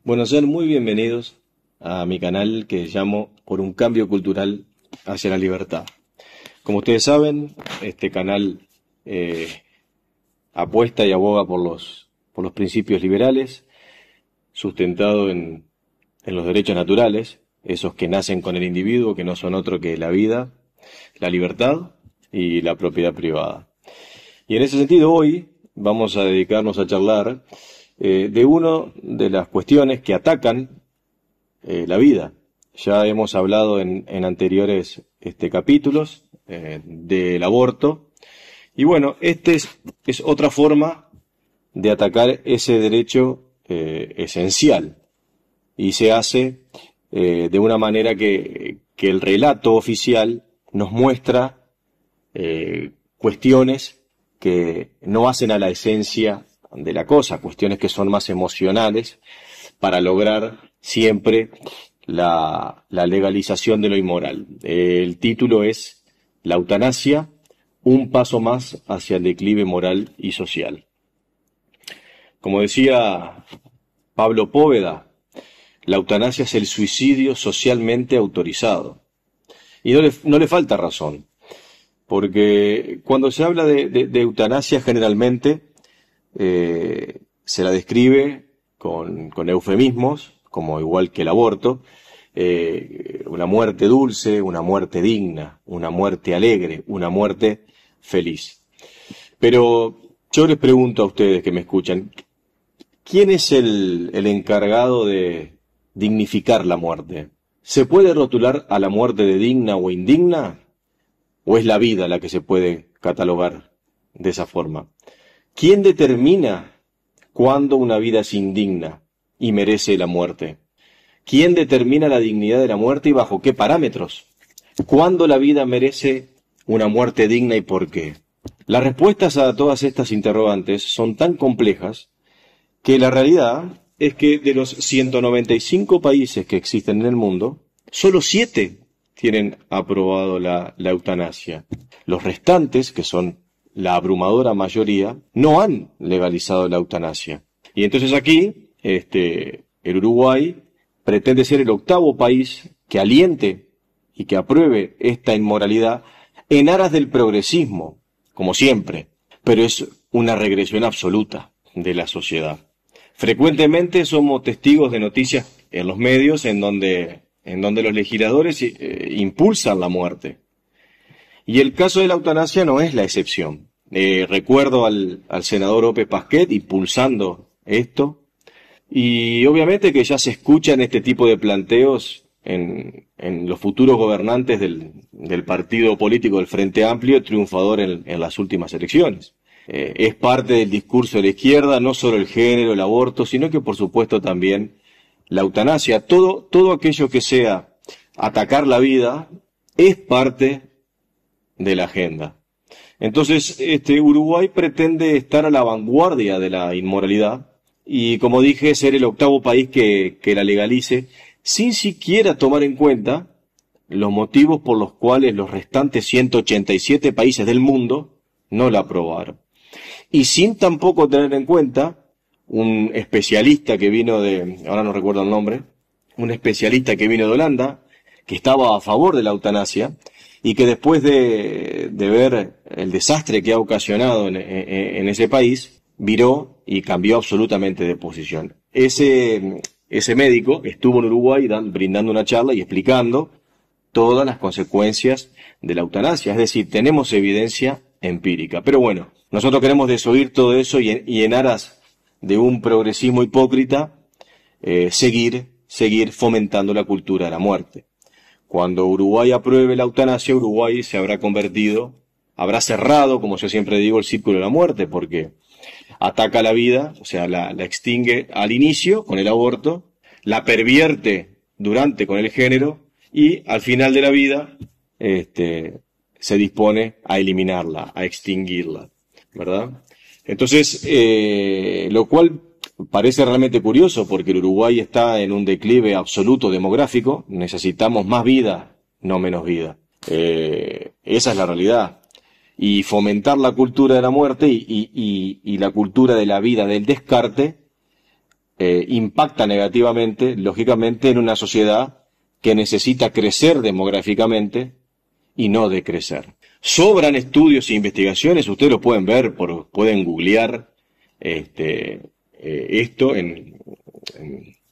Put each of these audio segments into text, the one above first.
Bueno, sean muy bienvenidos a mi canal que llamo Por un cambio cultural hacia la libertad. Como ustedes saben, este canal apuesta y aboga por los principios liberales, sustentado en los derechos naturales, esos que nacen con el individuo, que no son otro que la vida, la libertad y la propiedad privada. Y en ese sentido, hoy vamos a dedicarnos a charlar de una de las cuestiones que atacan la vida. Ya hemos hablado en anteriores capítulos del aborto. Y bueno, es otra forma de atacar ese derecho esencial. Y se hace de una manera que el relato oficial nos muestra cuestiones que no hacen a la esencia de la cosa, cuestiones que son más emocionales para lograr siempre la legalización de lo inmoral. El título es La eutanasia, un paso más hacia el declive moral y social. Como decía Pablo Póveda, la eutanasia es el suicidio socialmente autorizado. Y no le falta razón, porque cuando se habla de eutanasia generalmente se la describe con eufemismos, como igual que el aborto, una muerte dulce, una muerte digna, una muerte alegre, una muerte feliz. Pero yo les pregunto a ustedes que me escuchan, ¿quién es el encargado de dignificar la muerte? ¿Se puede rotular a la muerte de digna o indigna? ¿O es la vida la que se puede catalogar de esa forma? ¿Quién determina cuándo una vida es indigna y merece la muerte? ¿Quién determina la dignidad de la muerte y bajo qué parámetros? ¿Cuándo la vida merece una muerte digna y por qué? Las respuestas a todas estas interrogantes son tan complejas que la realidad es que de los 195 países que existen en el mundo, solo 7 tienen aprobado la eutanasia. Los restantes, que son la abrumadora mayoría, no han legalizado la eutanasia. Y entonces aquí, el Uruguay pretende ser el 8º país que aliente y que apruebe esta inmoralidad en aras del progresismo, como siempre, pero es una regresión absoluta de la sociedad. Frecuentemente somos testigos de noticias en los medios en donde los legisladores impulsan la muerte. Y el caso de la eutanasia no es la excepción. Recuerdo al senador Ope Pasquet impulsando esto, y obviamente que ya se escuchan este tipo de planteos en los futuros gobernantes del partido político del Frente Amplio, triunfador en las últimas elecciones. Es parte del discurso de la izquierda, no solo el género, el aborto, sino que por supuesto también la eutanasia. Todo aquello que sea atacar la vida es parte de la agenda. Entonces, Uruguay pretende estar a la vanguardia de la inmoralidad y, como dije, ser el 8º país que la legalice sin siquiera tomar en cuenta los motivos por los cuales los restantes 187 países del mundo no la aprobaron. Y sin tampoco tener en cuenta un especialista que vino ahora no recuerdo el nombre, un especialista que vino de Holanda, que estaba a favor de la eutanasia, y que después de ver el desastre que ha ocasionado en ese país, viró y cambió absolutamente de posición. Ese médico estuvo en Uruguay brindando una charla y explicando todas las consecuencias de la eutanasia, es decir, tenemos evidencia empírica. Pero bueno, nosotros queremos desoír todo eso y en aras de un progresismo hipócrita, seguir fomentando la cultura de la muerte. Cuando Uruguay apruebe la eutanasia, Uruguay se habrá cerrado, como yo siempre digo, el círculo de la muerte, porque ataca la vida, o sea, la extingue al inicio con el aborto, la pervierte durante con el género y al final de la vida se dispone a eliminarla, a extinguirla, ¿verdad? Entonces, lo cual parece realmente curioso porque el Uruguay está en un declive absoluto demográfico, necesitamos más vida, no menos vida. Esa es la realidad. Y fomentar la cultura de la muerte y la cultura de la vida del descarte impacta negativamente, lógicamente, en una sociedad que necesita crecer demográficamente y no decrecer. Sobran estudios e investigaciones, ustedes lo pueden ver, pueden googlear esto en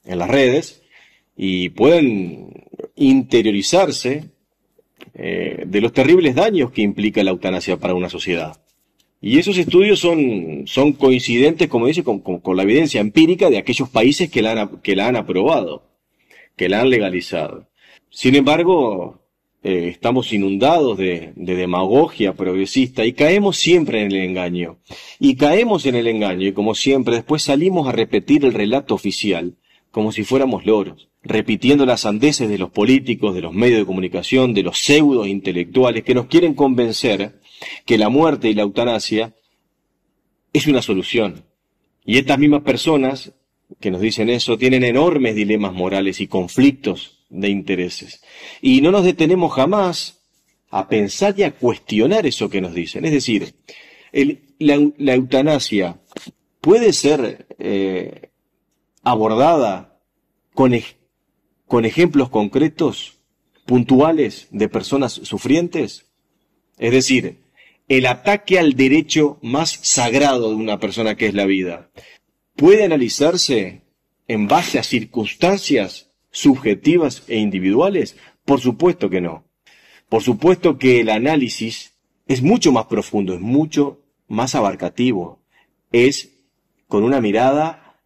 las redes y pueden interiorizarse de los terribles daños que implica la eutanasia para una sociedad. Y esos estudios son coincidentes, como dice, con la evidencia empírica de aquellos países que la han aprobado, que la han legalizado. Sin embargo, estamos inundados de demagogia progresista y caemos siempre en el engaño. Y caemos en el engaño y, como siempre, después salimos a repetir el relato oficial como si fuéramos loros, repitiendo las sandeces de los políticos, de los medios de comunicación, de los pseudo intelectuales que nos quieren convencer que la muerte y la eutanasia es una solución. Y estas mismas personas que nos dicen eso tienen enormes dilemas morales y conflictos de intereses. Y no nos detenemos jamás a pensar y a cuestionar eso que nos dicen. Es decir, la eutanasia puede ser abordada con ejemplos concretos, puntuales, de personas sufrientes. Es decir, el ataque al derecho más sagrado de una persona, que es la vida, ¿puede analizarse en base a circunstancias subjetivas e individuales? Por supuesto que no. Por supuesto que el análisis es mucho más profundo, es mucho más abarcativo, es con una mirada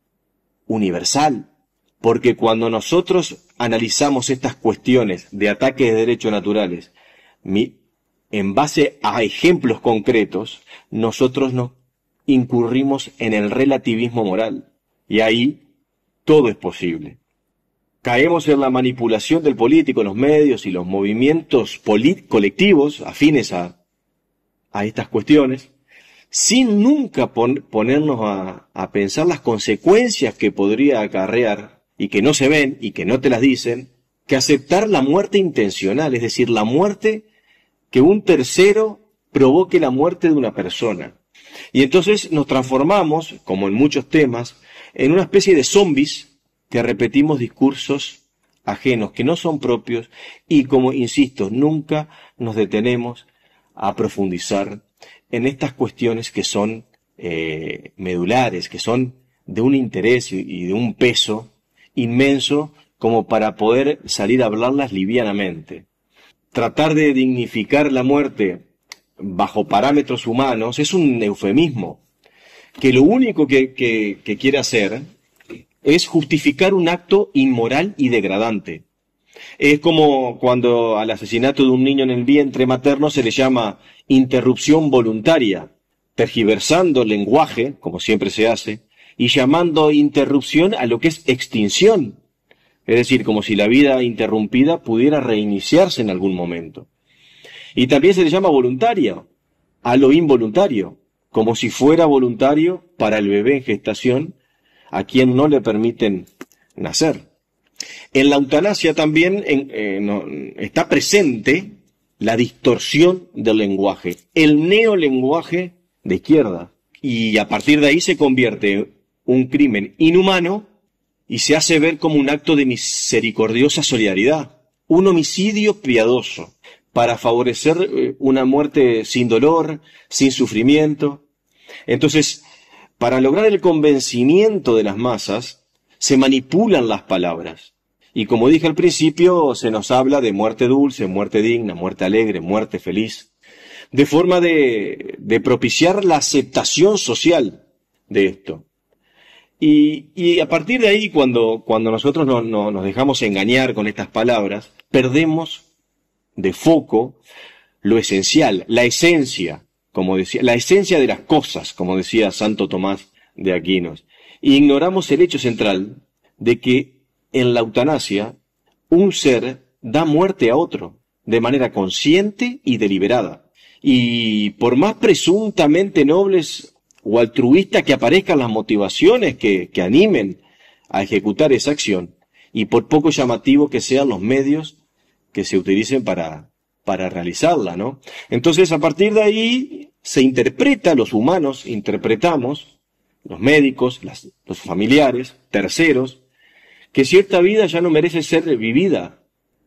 universal. Porque cuando nosotros analizamos estas cuestiones de ataques de derechos naturales, en base a ejemplos concretos, nosotros nos incurrimos en el relativismo moral. Y ahí todo es posible. Caemos en la manipulación del político, los medios y los movimientos colectivos afines a estas cuestiones, sin nunca ponernos a pensar las consecuencias que podría acarrear, y que no se ven y que no te las dicen, que aceptar la muerte intencional, es decir, la muerte, que un tercero provoque la muerte de una persona. Y entonces nos transformamos, como en muchos temas, en una especie de zombies que repetimos discursos ajenos, que no son propios, y como insisto, nunca nos detenemos a profundizar en estas cuestiones que son medulares, que son de un interés y de un peso inmenso como para poder salir a hablarlas livianamente. Tratar de dignificar la muerte bajo parámetros humanos es un eufemismo, que lo único que quiere hacer es justificar un acto inmoral y degradante. Es como cuando al asesinato de un niño en el vientre materno se le llama interrupción voluntaria, tergiversando el lenguaje, como siempre se hace, y llamando interrupción a lo que es extinción. Es decir, como si la vida interrumpida pudiera reiniciarse en algún momento. Y también se le llama voluntaria a lo involuntario, como si fuera voluntario para el bebé en gestación a quien no le permiten nacer. En la eutanasia también está presente la distorsión del lenguaje, el neolenguaje de izquierda. Y a partir de ahí se convierte un crimen inhumano y se hace ver como un acto de misericordiosa solidaridad, un homicidio piadoso, para favorecer una muerte sin dolor, sin sufrimiento. Entonces, para lograr el convencimiento de las masas, se manipulan las palabras. Y como dije al principio, se nos habla de muerte dulce, muerte digna, muerte alegre, muerte feliz, de forma de propiciar la aceptación social de esto. Y a partir de ahí, cuando nosotros nos dejamos engañar con estas palabras, perdemos de foco lo esencial, la esencia, como decía, la esencia de las cosas, como decía Santo Tomás de Aquinos. Y ignoramos el hecho central de que en la eutanasia un ser da muerte a otro de manera consciente y deliberada. Y por más presuntamente nobles o altruistas que aparezcan las motivaciones que animen a ejecutar esa acción, y por poco llamativo que sean los medios que se utilicen para realizarla, ¿no? Entonces, a partir de ahí, los humanos interpretamos los médicos, los familiares, terceros, que cierta vida ya no merece ser vivida,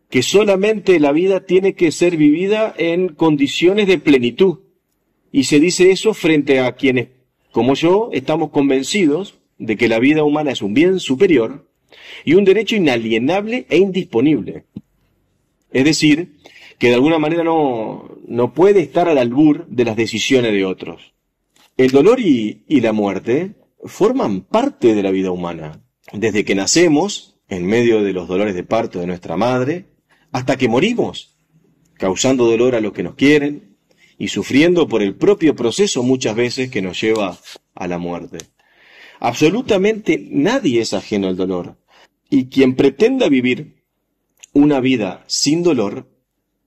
que solamente la vida tiene que ser vivida en condiciones de plenitud. Y se dice eso frente a quienes, como yo, estamos convencidos de que la vida humana es un bien superior y un derecho inalienable e indisponible. Es decir, que de alguna manera no puede estar al albur de las decisiones de otros. El dolor y la muerte forman parte de la vida humana. Desde que nacemos, en medio de los dolores de parto de nuestra madre, hasta que morimos, causando dolor a los que nos quieren y sufriendo por el propio proceso muchas veces que nos lleva a la muerte. Absolutamente nadie es ajeno al dolor. Y quien pretenda vivir una vida sin dolor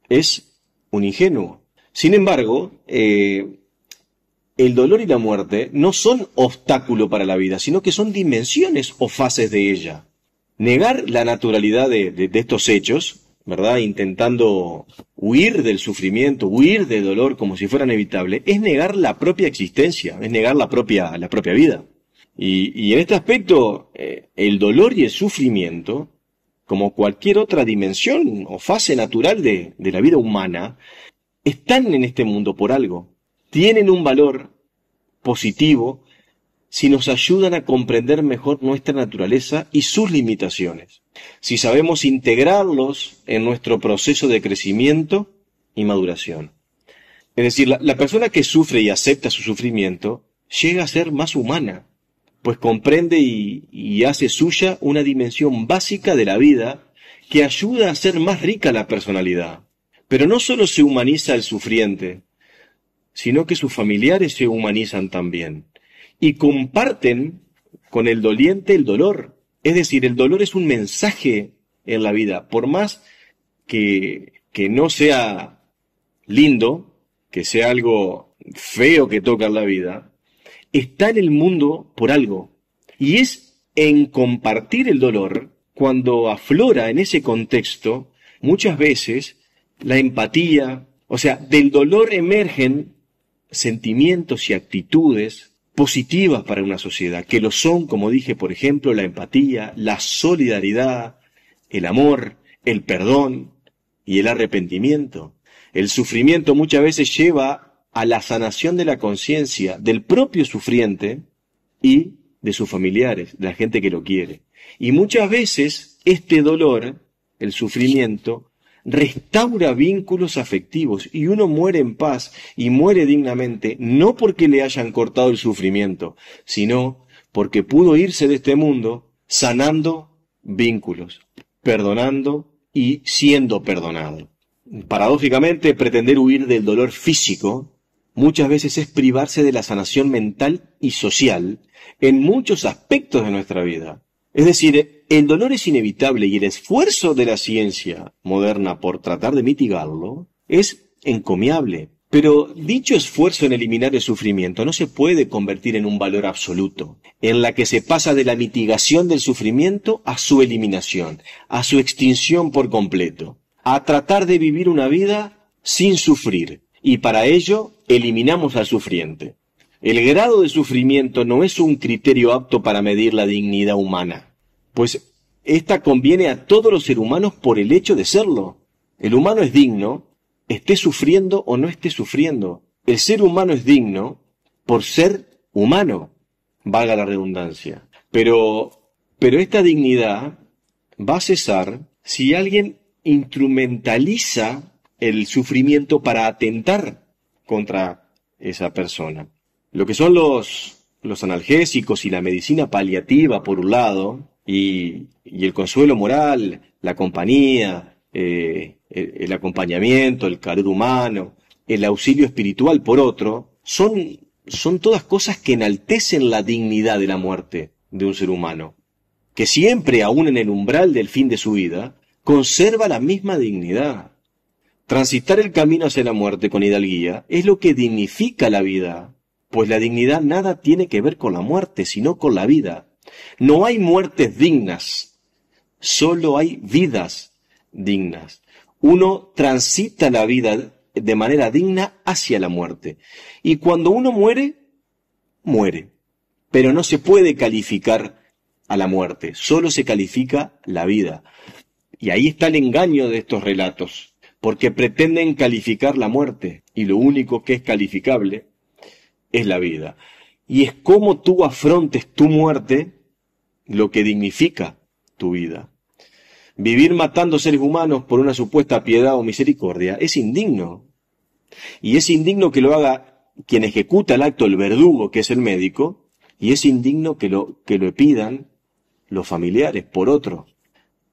es un ingenuo. Sin embargo, el dolor y la muerte no son obstáculo para la vida, sino que son dimensiones o fases de ella. Negar la naturalidad de estos hechos, ¿verdad? Intentando huir del sufrimiento, huir del dolor como si fueran inevitables, es negar la propia existencia, es negar la propia vida. Y en este aspecto, el dolor y el sufrimiento, como cualquier otra dimensión o fase natural de la vida humana, están en este mundo por algo. Tienen un valor positivo si nos ayudan a comprender mejor nuestra naturaleza y sus limitaciones. Si sabemos integrarlos en nuestro proceso de crecimiento y maduración. Es decir, la persona que sufre y acepta su sufrimiento llega a ser más humana, pues comprende y hace suya una dimensión básica de la vida que ayuda a hacer más rica la personalidad. Pero no solo se humaniza el sufriente, sino que sus familiares se humanizan también y comparten con el doliente el dolor. Es decir, el dolor es un mensaje en la vida, por más que no sea lindo, que sea algo feo que toca en la vida, está en el mundo por algo. Y es en compartir el dolor, cuando aflora en ese contexto, muchas veces, la empatía, o sea, del dolor emergen sentimientos y actitudes positivas para una sociedad, que lo son, como dije, por ejemplo, la empatía, la solidaridad, el amor, el perdón y el arrepentimiento. El sufrimiento muchas veces lleva a la sanación de la conciencia del propio sufriente y de sus familiares, de la gente que lo quiere. Y muchas veces este dolor, el sufrimiento, restaura vínculos afectivos y uno muere en paz y muere dignamente, no porque le hayan cortado el sufrimiento, sino porque pudo irse de este mundo sanando vínculos, perdonando y siendo perdonado. Paradójicamente, pretender huir del dolor físico muchas veces es privarse de la sanación mental y social en muchos aspectos de nuestra vida. Es decir, el dolor es inevitable y el esfuerzo de la ciencia moderna por tratar de mitigarlo es encomiable. Pero dicho esfuerzo en eliminar el sufrimiento no se puede convertir en un valor absoluto, en la que se pasa de la mitigación del sufrimiento a su eliminación, a su extinción por completo, a tratar de vivir una vida sin sufrir, y para ello eliminamos al sufriente. El grado de sufrimiento no es un criterio apto para medir la dignidad humana, pues esta conviene a todos los seres humanos por el hecho de serlo. El humano es digno, esté sufriendo o no esté sufriendo. El ser humano es digno por ser humano, valga la redundancia. Pero esta dignidad va a cesar si alguien instrumentaliza el sufrimiento para atentar contra esa persona. Lo que son los analgésicos y la medicina paliativa, por un lado, y el consuelo moral, la compañía, el acompañamiento, el calor humano, el auxilio espiritual, por otro, son todas cosas que enaltecen la dignidad de la muerte de un ser humano, que siempre, aún en el umbral del fin de su vida, conserva la misma dignidad. Transitar el camino hacia la muerte con hidalguía es lo que dignifica la vida, pues la dignidad nada tiene que ver con la muerte, sino con la vida. No hay muertes dignas, solo hay vidas dignas. Uno transita la vida de manera digna hacia la muerte. Y cuando uno muere, muere. pero no se puede calificar a la muerte, solo se califica la vida. Y ahí está el engaño de estos relatos, porque pretenden calificar la muerte, y lo único que es calificable es la vida. Y es cómo tú afrontes tu muerte lo que dignifica tu vida. Vivir matando seres humanos por una supuesta piedad o misericordia es indigno. Y es indigno que lo haga quien ejecuta el acto, el verdugo, que es el médico, y es indigno que lo pidan los familiares por otro.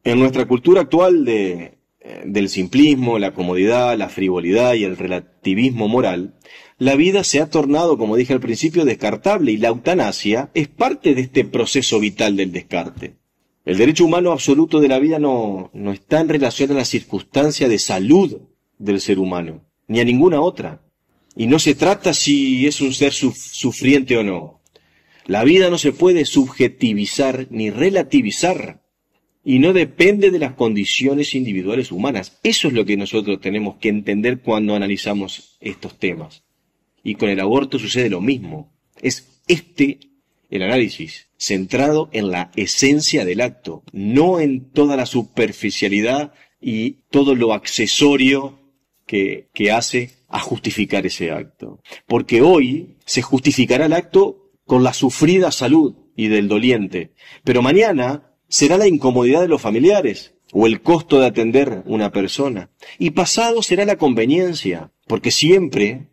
En nuestra cultura actual del simplismo, la comodidad, la frivolidad y el relativismo moral, la vida se ha tornado, como dije al principio, descartable, y la eutanasia es parte de este proceso vital del descarte. El derecho humano absoluto de la vida no está en relación a la circunstancia de salud del ser humano, ni a ninguna otra. Y no se trata si es un ser sufriente o no. La vida no se puede subjetivizar ni relativizar, y no depende de las condiciones individuales humanas. Eso es lo que nosotros tenemos que entender cuando analizamos estos temas. Y con el aborto sucede lo mismo. Es el análisis, centrado en la esencia del acto, no en toda la superficialidad y todo lo accesorio que hace a justificar ese acto. Porque hoy se justificará el acto con la sufrida salud y del doliente, pero mañana será la incomodidad de los familiares o el costo de atender una persona. Y pasado será la conveniencia, porque siempre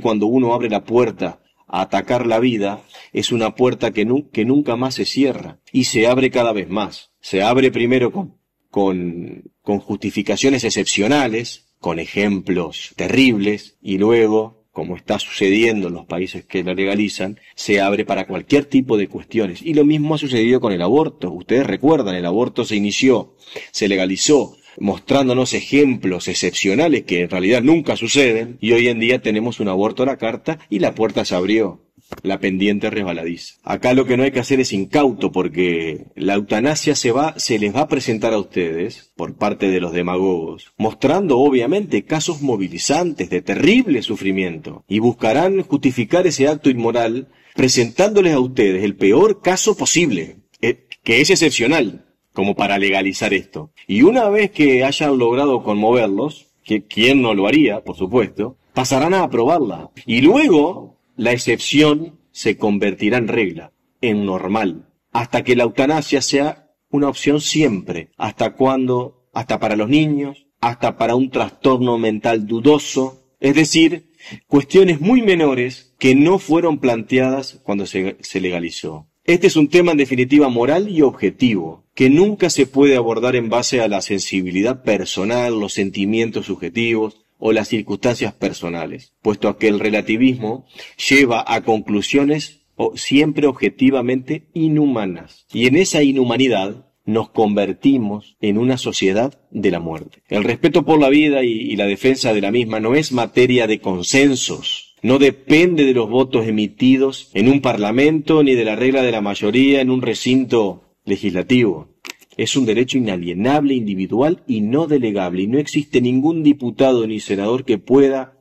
cuando uno abre la puerta a atacar la vida, es una puerta que nunca más se cierra, y se abre cada vez más. Se abre primero con justificaciones excepcionales, con ejemplos terribles, y luego, como está sucediendo en los países que la legalizan, se abre para cualquier tipo de cuestiones. Y lo mismo ha sucedido con el aborto. Ustedes recuerdan, el aborto se legalizó, mostrándonos ejemplos excepcionales que en realidad nunca suceden, y hoy en día tenemos un aborto a la carta y la puerta se abrió, la pendiente resbaladiza. Acá lo que no hay que hacer es incauto, porque la eutanasia se les va a presentar a ustedes por parte de los demagogos, mostrando obviamente casos movilizantes de terrible sufrimiento, y buscarán justificar ese acto inmoral presentándoles a ustedes el peor caso posible, que es excepcional, como para legalizar esto. Y una vez que hayan logrado conmoverlos, que quién no lo haría, por supuesto, pasarán a aprobarla. Y luego la excepción se convertirá en regla, en normal, hasta que la eutanasia sea una opción siempre. ¿Hasta cuándo? Hasta para los niños, hasta para un trastorno mental dudoso. Es decir, cuestiones muy menores que no fueron planteadas cuando se legalizó. Este es un tema en definitiva moral y objetivo, que nunca se puede abordar en base a la sensibilidad personal, los sentimientos subjetivos o las circunstancias personales, puesto a que el relativismo lleva a conclusiones siempre objetivamente inhumanas. Y en esa inhumanidad nos convertimos en una sociedad de la muerte. El respeto por la vida y la defensa de la misma no es materia de consensos. No depende de los votos emitidos en un parlamento ni de la regla de la mayoría en un recinto legislativo. Es un derecho inalienable, individual y no delegable. Y no existe ningún diputado ni senador que pueda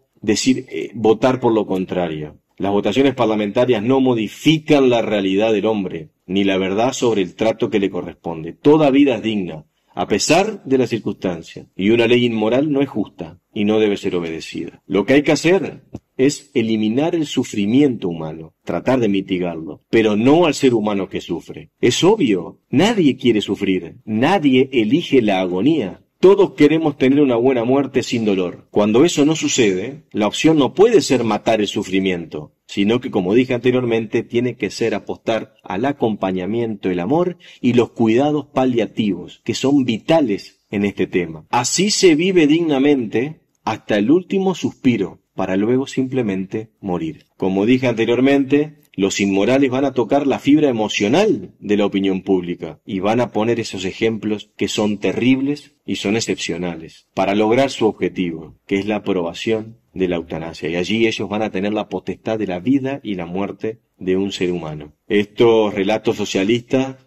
votar por lo contrario. Las votaciones parlamentarias no modifican la realidad del hombre, ni la verdad sobre el trato que le corresponde. Toda vida es digna, a pesar de las circunstancias. Y una ley inmoral no es justa y no debe ser obedecida. Lo que hay que hacer es eliminar el sufrimiento humano, tratar de mitigarlo, pero no al ser humano que sufre. Es obvio, nadie quiere sufrir, nadie elige la agonía. Todos queremos tener una buena muerte sin dolor. Cuando eso no sucede, la opción no puede ser matar el sufrimiento, sino que, como dije anteriormente, tiene que ser apostar al acompañamiento, el amor y los cuidados paliativos, que son vitales en este tema. Así se vive dignamente hasta el último suspiro, para luego simplemente morir. Como dije anteriormente, los inmorales van a tocar la fibra emocional de la opinión pública y van a poner esos ejemplos que son terribles y son excepcionales para lograr su objetivo, que es la aprobación de la eutanasia. Y allí ellos van a tener la potestad de la vida y la muerte de un ser humano. Estos relatos socialistas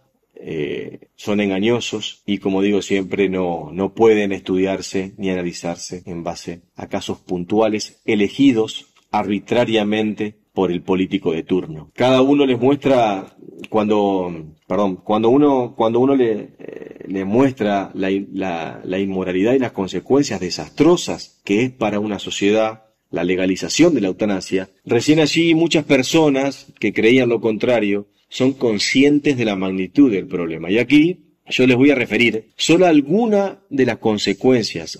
son engañosos y, como digo siempre, no pueden estudiarse ni analizarse en base a casos puntuales elegidos arbitrariamente por el político de turno. Cada uno les muestra, cuando uno le muestra la inmoralidad y las consecuencias desastrosas que es para una sociedad la legalización de la eutanasia, recién allí muchas personas que creían lo contrario son conscientes de la magnitud del problema. Y aquí yo les voy a referir solo algunas de las consecuencias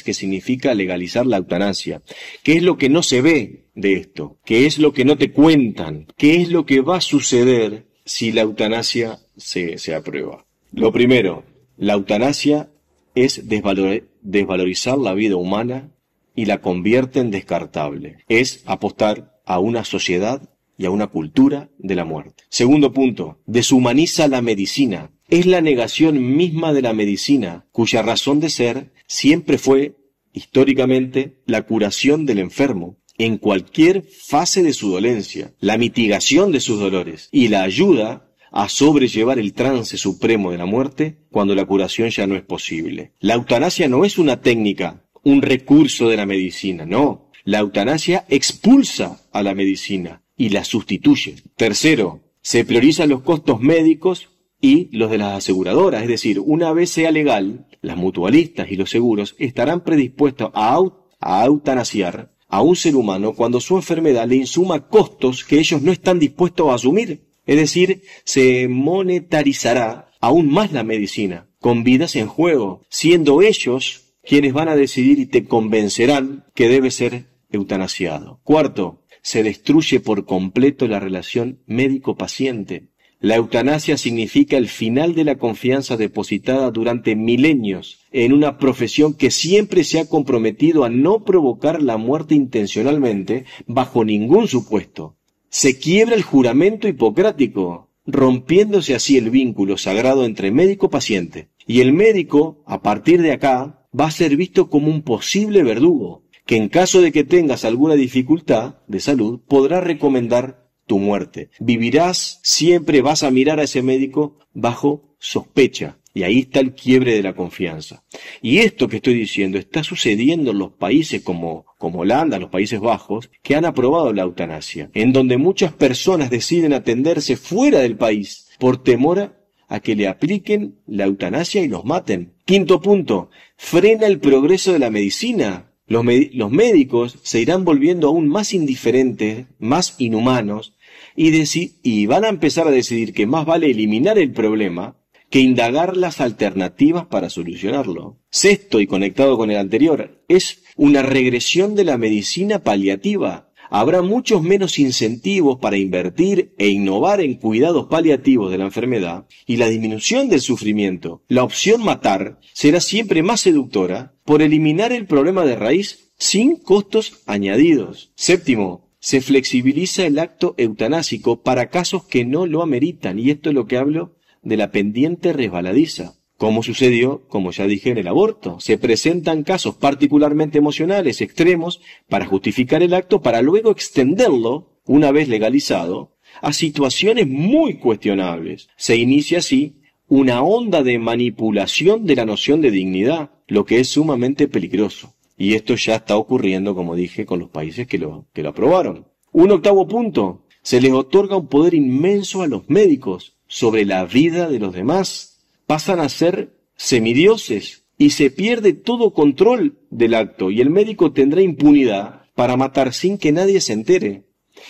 que significa legalizar la eutanasia. ¿Qué es lo que no se ve de esto? ¿Qué es lo que no te cuentan? ¿Qué es lo que va a suceder si la eutanasia se aprueba? Lo primero, la eutanasia es desvalorizar la vida humana y la convierte en descartable. Es apostar a una sociedad y a una cultura de la muerte. Segundo punto, deshumaniza la medicina. Es la negación misma de la medicina, cuya razón de ser siempre fue, históricamente, la curación del enfermo, en cualquier fase de su dolencia, la mitigación de sus dolores y la ayuda a sobrellevar el trance supremo de la muerte cuando la curación ya no es posible. La eutanasia no es una técnica, un recurso de la medicina, no. La eutanasia expulsa a la medicina y la sustituye. Tercero, se priorizan los costos médicos y los de las aseguradoras, es decir, una vez sea legal, las mutualistas y los seguros estarán predispuestos a eutanasiar a un ser humano cuando su enfermedad le insuma costos que ellos no están dispuestos a asumir. Es decir, se monetarizará aún más la medicina, con vidas en juego, siendo ellos quienes van a decidir y te convencerán que debe ser eutanasiado. Cuarto, se destruye por completo la relación médico-paciente. La eutanasia significa el final de la confianza depositada durante milenios en una profesión que siempre se ha comprometido a no provocar la muerte intencionalmente bajo ningún supuesto. Se quiebra el juramento hipocrático, rompiéndose así el vínculo sagrado entre médico-paciente. Y el médico, a partir de acá, va a ser visto como un posible verdugo, que en caso de que tengas alguna dificultad de salud, podrá recomendar tu muerte. Vivirás, siempre vas a mirar a ese médico bajo sospecha. Y ahí está el quiebre de la confianza. Y esto que estoy diciendo está sucediendo en los países como Holanda, los Países Bajos, que han aprobado la eutanasia, en donde muchas personas deciden atenderse fuera del país por temor a que le apliquen la eutanasia y los maten. Quinto punto, frena el progreso de la medicina. Los médicos se irán volviendo aún más indiferentes, más inhumanos, y van a empezar a decidir que más vale eliminar el problema que indagar las alternativas para solucionarlo. Sexto, y conectado con el anterior, es una regresión de la medicina paliativa. Habrá muchos menos incentivos para invertir e innovar en cuidados paliativos de la enfermedad y la disminución del sufrimiento. La opción matar será siempre más seductora por eliminar el problema de raíz sin costos añadidos. Séptimo, se flexibiliza el acto eutanásico para casos que no lo ameritan, y esto es lo que hablo de la pendiente resbaladiza. Como sucedió, como ya dije, en el aborto. Se presentan casos particularmente emocionales, extremos, para justificar el acto, para luego extenderlo, una vez legalizado, a situaciones muy cuestionables. Se inicia así una onda de manipulación de la noción de dignidad, lo que es sumamente peligroso. Y esto ya está ocurriendo, como dije, con los países que lo aprobaron. Un octavo punto, se les otorga un poder inmenso a los médicos sobre la vida de los demás. Pasan a ser semidioses y se pierde todo control del acto y el médico tendrá impunidad para matar sin que nadie se entere.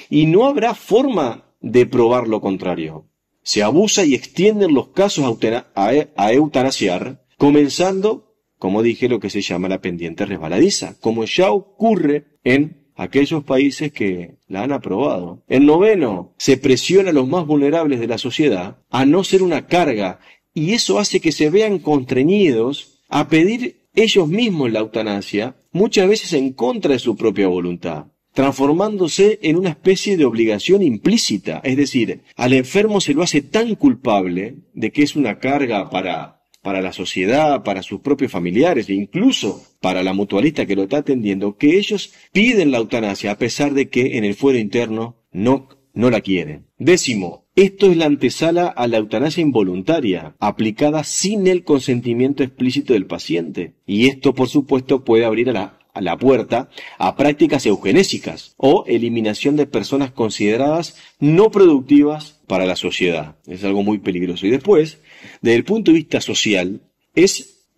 Y no habrá forma de probar lo contrario. Se abusa y extienden los casos a eutanasiar, comenzando, como dije, lo que se llama la pendiente resbaladiza, como ya ocurre en aquellos países que la han aprobado. En noveno, se presiona a los más vulnerables de la sociedad a no ser una carga, y eso hace que se vean constreñidos a pedir ellos mismos la eutanasia, muchas veces en contra de su propia voluntad, transformándose en una especie de obligación implícita. Es decir, al enfermo se lo hace tan culpable de que es una carga para la sociedad, para sus propios familiares e incluso para la mutualista que lo está atendiendo, que ellos piden la eutanasia a pesar de que en el fuero interno no la quieren. Décimo, esto es la antesala a la eutanasia involuntaria, aplicada sin el consentimiento explícito del paciente. Y esto, por supuesto, puede abrir a a la puerta a prácticas eugenésicas o eliminación de personas consideradas no productivas para la sociedad. Es algo muy peligroso. Y después, desde el punto de vista social,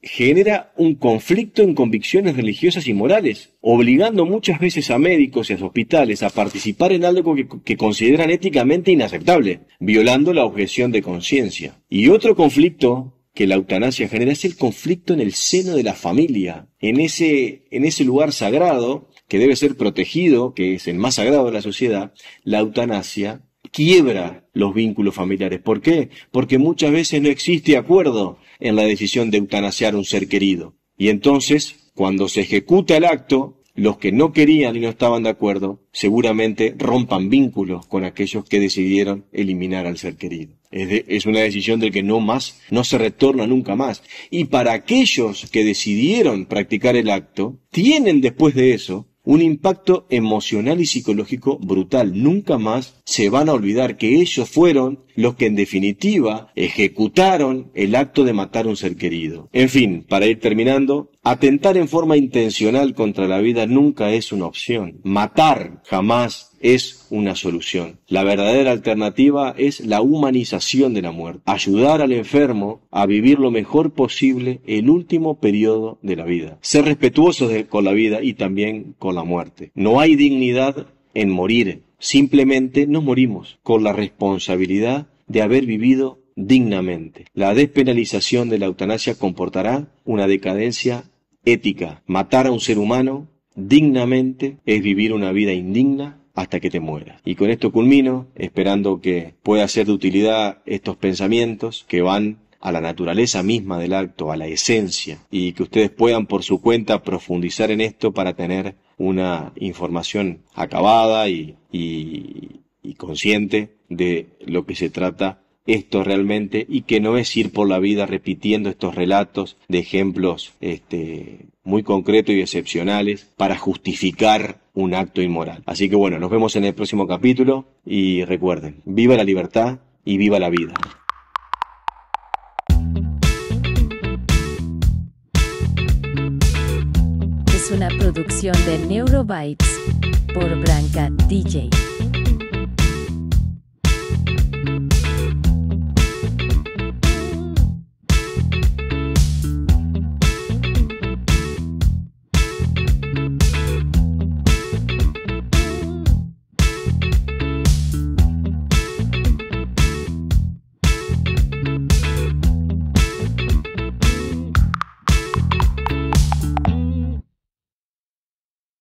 genera un conflicto en convicciones religiosas y morales, obligando muchas veces a médicos y a hospitales a participar en algo que consideran éticamente inaceptable, violando la objeción de conciencia. Y otro conflicto que la eutanasia genera es el conflicto en el seno de la familia, en ese lugar sagrado que debe ser protegido, que es el más sagrado de la sociedad. La eutanasia quiebra los vínculos familiares. ¿Por qué? Porque muchas veces no existe acuerdo en la decisión de eutanasiar un ser querido. Y entonces, cuando se ejecuta el acto, los que no querían y no estaban de acuerdo, seguramente rompan vínculos con aquellos que decidieron eliminar al ser querido. Es una decisión del que no se retorna nunca más. Y para aquellos que decidieron practicar el acto, tienen después de eso un impacto emocional y psicológico brutal. Nunca más se van a olvidar que ellos fueron los que en definitiva ejecutaron el acto de matar a un ser querido. En fin, para ir terminando, atentar en forma intencional contra la vida nunca es una opción. Matar jamás es una solución. La verdadera alternativa es la humanización de la muerte. Ayudar al enfermo a vivir lo mejor posible el último periodo de la vida. Ser respetuosos con la vida y también con la muerte. No hay dignidad en morir. Simplemente nos morimos con la responsabilidad de haber vivido dignamente. La despenalización de la eutanasia comportará una decadencia ética. Matar a un ser humano dignamente es vivir una vida indigna hasta que te mueras. Y con esto culmino, esperando que pueda ser de utilidad estos pensamientos que van a la naturaleza misma del acto, a la esencia, y que ustedes puedan por su cuenta profundizar en esto para tener una información acabada y consciente de lo que se trata esto realmente, y que no es ir por la vida repitiendo estos relatos de ejemplos muy concretos y excepcionales para justificar un acto inmoral. Así que bueno, nos vemos en el próximo capítulo y recuerden, viva la libertad y viva la vida. Es una producción de Neurobytes por Blanca DJ.